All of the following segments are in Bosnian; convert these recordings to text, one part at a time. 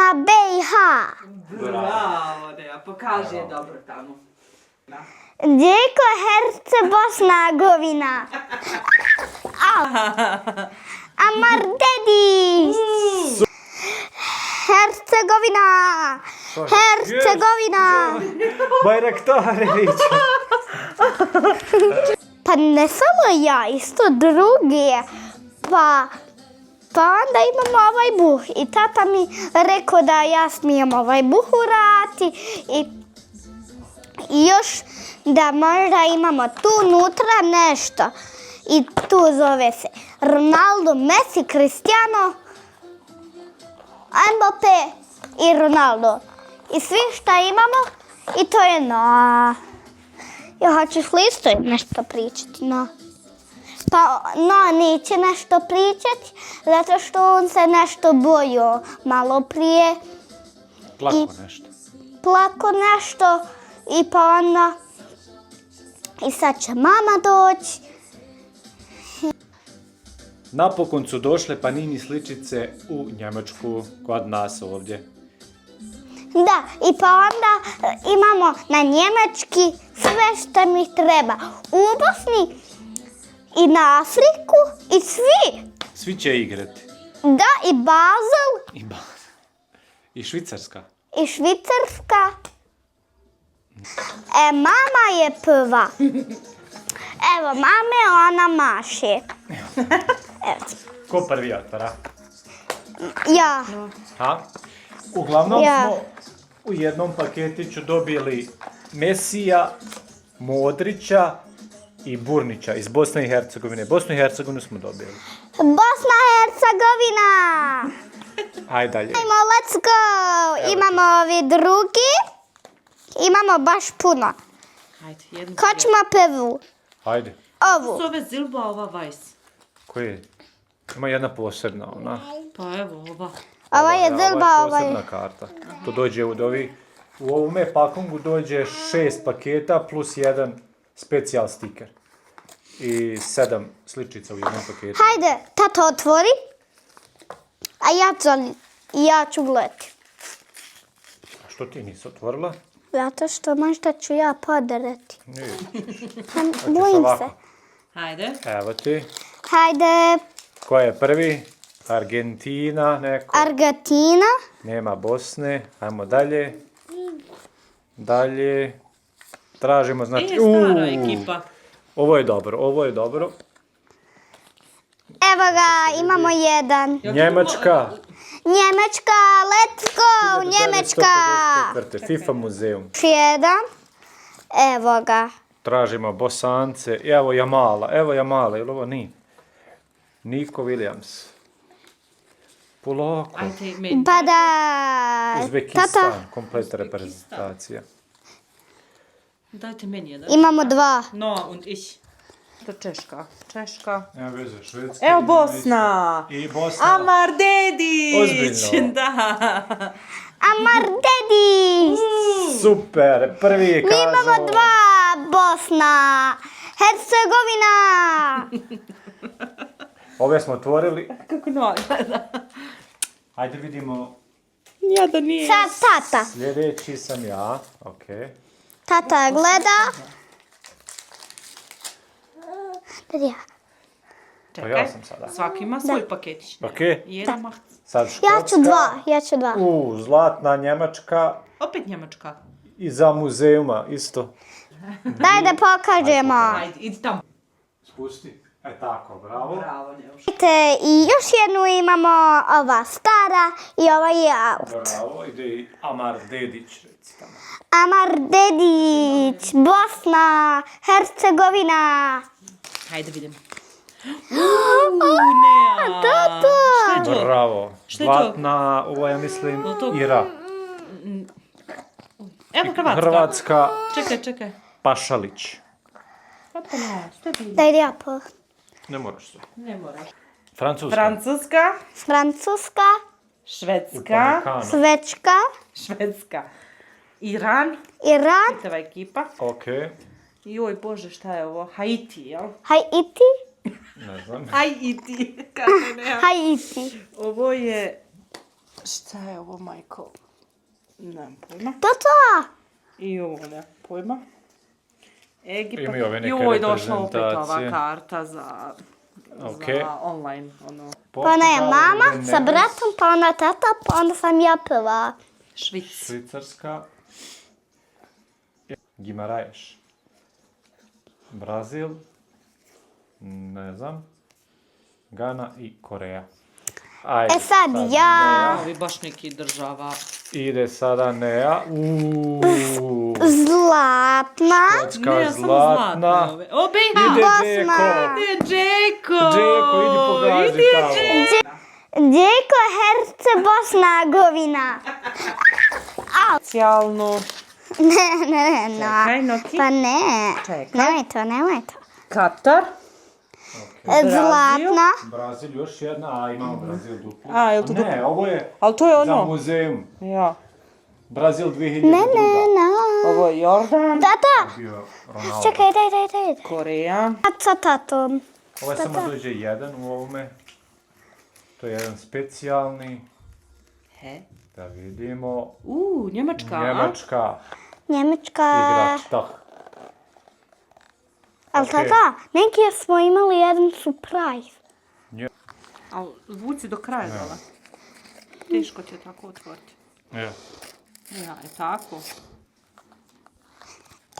Bosna, BiH. Bravo, Deja, pokaži je dobro tamo. Djeko, Herce, Bosna, Govina. Amar Dedić. Hercegovina. Hercegovina. Bajraktarević. Pa ne samo ja, isto drugi. Pa onda imam ovaj buh. I tata mi rekao da ja smijem ovaj buh urati. I još da možda imamo tu unutra nešto. I tu zove se Ronaldo, Messi, Cristiano, Mbappé i Ronaldo. I svi šta imamo i to je no. Ja hoćeš li isto nešto pričati? No. Pa no, neće nešto pričati zato što on se nešto bojio malo prije. Plako nešto i pa onda i sad će mama doći. Napokon su došle Panini sličice u Njemačku kod nas ovdje. Da, i pa onda imamo na njemački sve što mi treba. U Bosni i na Afriku i svi. Svi će igrati. Da, i Basel. I Švicarska. I Švicarska. Mama je prva. Evo, mame, ona maše. Evo. Ko prvi otvara? Ja. Uglavnom smo u jednom paketiću dobili Mesija, Modrića i Burnića iz Bosne i Hercegovine. Bosnu i Hercegovinu smo dobili. Bosna i Hercegovina. Ajde dalje. Ajmo, let's go. Imamo ovi drugi. Imamo baš puno. Ko ćemo prvu? Ajde. Ovu. Zove Zilba, ova Vajs. Koji je? Ima jedna posebna ona. Pa evo, ova. Ova je Zilba, ova je posebna karta. To dođe u ovome pakungu dođe 6 paketa plus jedan specijal stiker. I 7 sličica u jednom paketu. Hajde, tato otvori. A ja ću gledati. A što ti nisi otvorila? Zato što možda ću ja podarati. Nije. Bojim se. Hajde. Evo ti. Hajde. Ko je prvi? Argentina, neko. Argentina. Nema Bosne. Ajmo dalje. Dalje. Tražimo, znači... Stara ekipa. Ovo je dobro. Evo ga, imamo jedan. Njemačka. Njemačka, let's go, Njemačka. 1954. FIFA muzeum. Jedan. Evo ga. Tražimo Bosance. Evo Jamala, ili ovo nije? Niko Williams. Polako. Pa da. Uzbekistan, kompletna reprezentacija. Dajte meni jedan. Imamo dva. No, und ich. To Češka. Evo veze, Švedska. Evo Bosna. I Bosna. Amar Dedić. Ozbiljno. Da. Amar Dedić. Super, prvi je Mi kazao. imamo dva. Bosna. Hercegovina. Ove smo otvorili. Kako no, da. Ajde vidimo. Ja da nije. Sad tata. Sljedeći sam ja. Okej. Tata gleda. Ja. To ja sam sada. Svaki ima svoj paketić. Okej. Jedan mahc. Sad Škotska. Ja ću dva. Zlatna Njemačka. Opet Njemačka. I za muzeuma isto. Daj da pokažemo. Ajde, idi tamo. Spusti. Tako, bravo. Bravo, Neuš. I još jednu imamo, ova stara i ova je out. Bravo, ide i Amar Dedić, reci tamo. Amar Dedić, Bosna, Hercegovina. Hajde vidimo. Nea. Tato. Šta je to? Bravo. Šta je to? Zlatna, ovo ja mislim, Ira. Evo Hrvatska. Hrvatska, Čekaj. Pašalić. Pa ne, što je bilo? Daj da ja po. Ne moraš to. Ne moraš. Francuska. Francuska, Švedska. Švedska, Iran. Pitava ekipa. Okej. Joj Bože, šta je ovo? Haiti, jel? Haiti, Ne znam. Haiti. Kako ne? Haiti. Ovo je Šta je ovo, majko? Nemam pojma. To. I ovo, ne pojma. Egipat. Imaju ove neke Joj, došla opet ova reprezentacije. karta za online, ono, Pa ne, Portugal, mama ovdje sa Neves, bratom, pa ona tata, pa onda sam ja prva. Švic. Švicarska. Guimarães. Brazil. Ne znam. Gana i Koreja. Ajde, E sad ja. Ovi baš neki država. Ide sada Nea. Zlatna. Škotska Ne, samo zlatna. zlatne ove. O, BiH! Ide Bosna. Džeko. Ide Džeko! Džeko, idi pogazi Ide tamo. Džeko! Djeko Herce Bosna-Hercegovina. Specijalno. Ne, Čekaj, Noki. Pa ne. Čekaj. Nemoj to. Katar. Zlatna. Brazil još jedna, a imamo Brazil duplu. A, jel to Ne, duplo? ovo je Ali to je za ono. muzeum. Ja. Brazil 2002. Ne. Ovo je Jordan. Tata, Bio Ronaldo. čekaj, daj. Koreja. Sa tatom. Ovo je samo dođe jedan u ovome. To je jedan specijalni. He. Da vidimo. Njemačka. Njemačka. Njemačka. Igrač, tak. Ali Okej. tata, neki smo imali jedan surprise. Ali vuci do kraja dole. Teško će tako otvoriti. Je. Ja, je tako.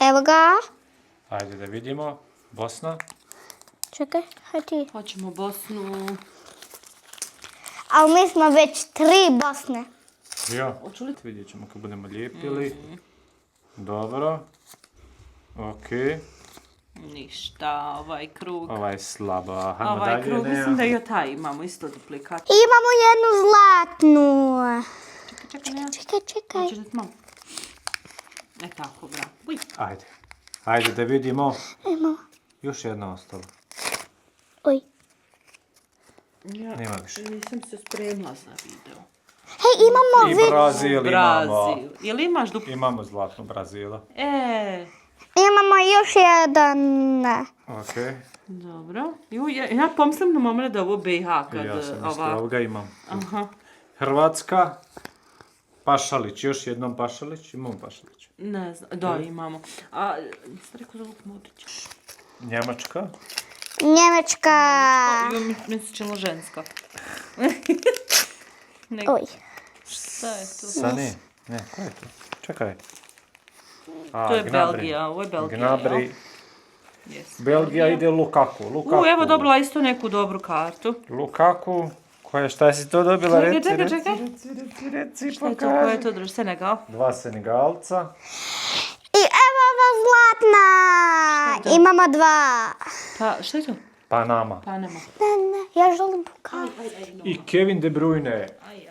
Evo ga. Ajde da vidimo. Bosna. Čekaj, hajde ti. Hoćemo Bosnu. Ali mi smo već 3 Bosne. Ja. Hoću li? Vidjet ćemo kad budemo lijepili. Dobro. Okej. Ništa, ovaj krug. Ovaj je slaba. Hajmo Ovaj dalje. krug, Nea. mislim da i od taj imamo isto duplikat. Imamo jednu zlatnu. Čekaj, ne. Čekaj. Hoćeš da ti malo? E tako, bra. Uj. Ajde. Ajde da vidimo. Imamo. Još jedna ostala. Oj. Ja, Nema više. nisam se spremila za video. Hej, imamo I Brazil imamo. Brazil. Jel imaš duplo? Imamo zlatnu Brazila. Imamo još jedan. Okej. Dobro. Ja pomislim na moment da ovo BiH kad Ja sam isto ova... ovoga imam. Aha. Hrvatska. Pašalić. Još jednom Pašalić. Imamo Pašalić. Ne znam, da imamo. A, ste rekao za Luk Modrić? Njemačka. Njemačka. Mislim ćemo ženska. Oj. Šta je to? Sa ne. Ne, ko je to? Čekaj. A, To je Gnabry. Belgija, ovo je Belgija, Gnabry. jel? Yes. Belgija ide Lukaku. Lukaku. Evo dobila isto neku dobru kartu. Lukaku. Šta si to dobila? Čekaj. Reci, Šta je to? Ko je to drž? Senegal? 2 Senegalca. I evo ova zlatna. Imamo 2. Pa, šta je to? Panama. Panama. Ne, ja želim pokazati. I Kevin De Bruyne. Aj.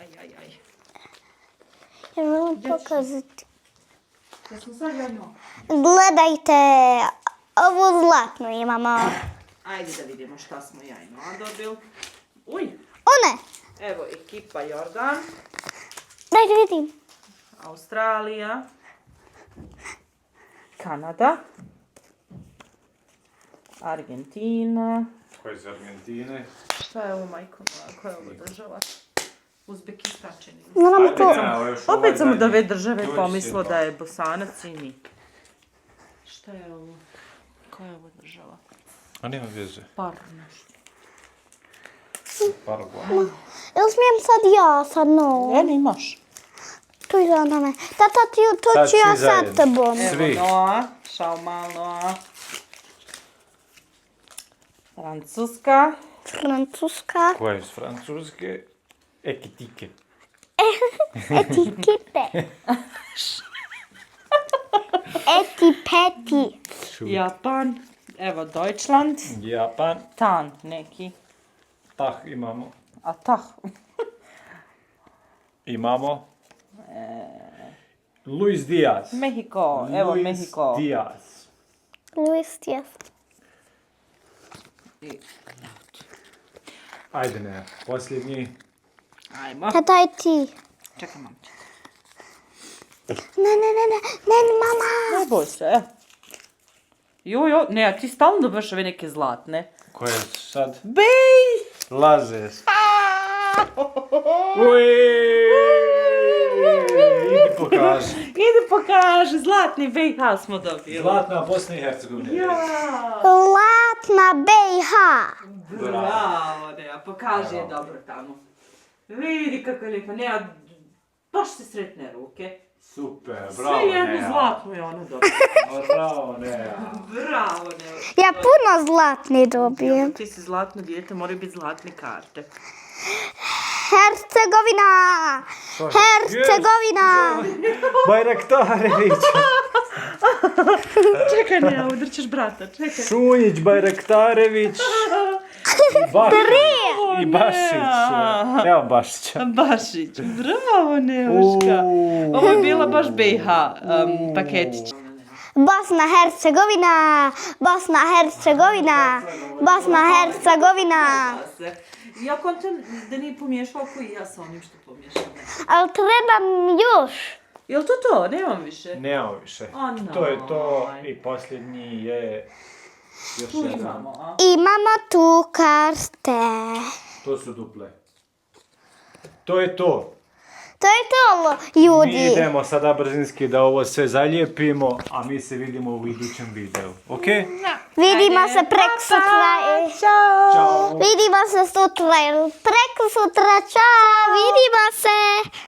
Ja želim pokazati. Ja smo sad jedno. Gledajte, ovu zlatnu imamo. Ajde da vidimo šta smo ja i Noa dobili. Uj, One, evo ekipa Jordan, daj da vidim. Australija, Kanada, Argentina. Ko je iz Argentine? Šta je ovo, majko? Koja je ovo država? Uzbekistan čini. Moramo to. Opet sam od ove države pomislila da je Bosanac i mi. Šta je ovo? Koja je ovo država? A nema veze. Parnaš. Paraguay. Jel smijem sad ja, sad no? Ne imaš. Tu je za me. Tata, to Sad ću ja svi sad zajedno. tebom. Svi. Evo Noa, šao mal Noa. Francuska. Francuska. Ko je iz Francuske? Ekitike. Etikete. Etipeti. Japan. Evo Deutschland. Japan. Tan neki. Tah imamo. A tah. Imamo. Luis Diaz. Mehiko. Evo Luis Mehiko. Diaz. Luis Diaz. Ajde ne, posljednji. Ajmo. Tata, aj ti. Čekaj, mamče. Ne, mama. Ne boj se, Jo, ne, a ti stalno dobiš ove neke zlatne. Ko je sad? Bej! Lazes. Uiii! pokaži. Idi pokaži, zlatni BiH smo dobili. Zlatna Bosna i Hercegovina. Ja. Zlatna BiH. Bravo, Nea, pokaži je dobro tamo. Vidi kako je lijepo, Nea, baš se sretne ruke. Super, bravo Sve jednu Nea. zlatnu je ona dobila. Bravo Nea. Bravo, Nea. Ja puno zlatni dobijem. Ti si zlatno dijete, moraju biti zlatne karte. Hercegovina! Hercegovina! Bajraktarević. Čekaj, Nea, udrćeš brata, čekaj. Šunjić, Bajraktarević. I Bašić. Evo Bašića. Bašić, bravo, Neuška. Ovo je bila baš BiH paketić. Bosna Hercegovina! Bosna Hercegovina! Bosna Hercegovina! Ja kontam da nije pomiješao koji ja sa onim što pomiješam. Ali trebam još. Jel to to? Nemam više. Nemamo više. O, no. To je to i posljednji je još Tu jedan. imamo, a? Imamo tu karte. To su duple. To je to. To je to, Mi ljudi. idemo sada brzinski da ovo sve zalijepimo, a mi se vidimo u idućem videu. Ok? Vidimo se preko sutra. Ćao! Vidimo se sutra. Preko sutra. Ćao. Vidimo se.